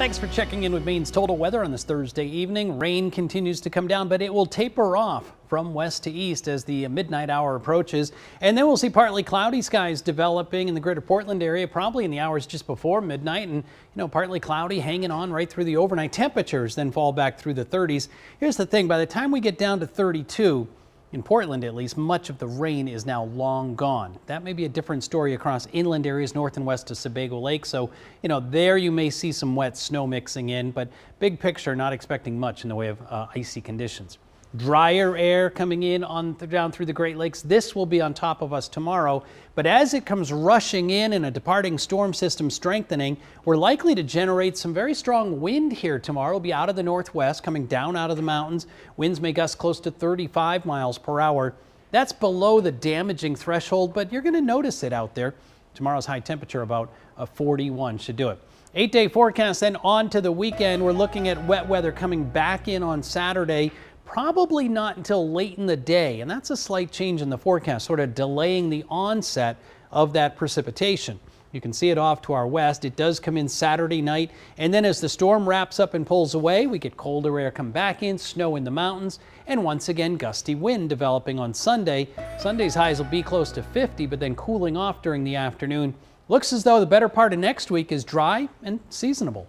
Thanks for checking in with Maine's total weather on this Thursday evening. Rain continues to come down, but it will taper off from west to east as the midnight hour approaches. And then we'll see partly cloudy skies developing in the greater Portland area, probably in the hours just before midnight. And, partly cloudy hanging on right through the overnight. Temperatures then fall back through the 30s. Here's the thing, by the time we get down to 32, in Portland, at least, much of the rain is now long gone. That may be a different story across inland areas north and west of Sebago Lake. So, there you may see some wet snow mixing in, but big picture, not expecting much in the way of icy conditions. Drier air coming in down through the Great Lakes. This will be on top of us tomorrow, but as it comes rushing in and a departing storm system strengthening, we're likely to generate some very strong wind here tomorrow. It'll be out of the northwest, coming down out of the mountains. Winds may gust close to 35 miles per hour. That's below the damaging threshold, but you're going to notice it out there. Tomorrow's high temperature about 41 should do it. 8-day forecast then on to the weekend. We're looking at wet weather coming back in on Saturday. Probably not until late in the day, and that's a slight change in the forecast, sort of delaying the onset of that precipitation. You can see it off to our west. It does come in Saturday night, and then as the storm wraps up and pulls away, we get colder air come back in, snow in the mountains, and once again gusty wind developing on Sunday. Sunday's highs will be close to 50, but then cooling off during the afternoon. Looks as though the better part of next week is dry and seasonable.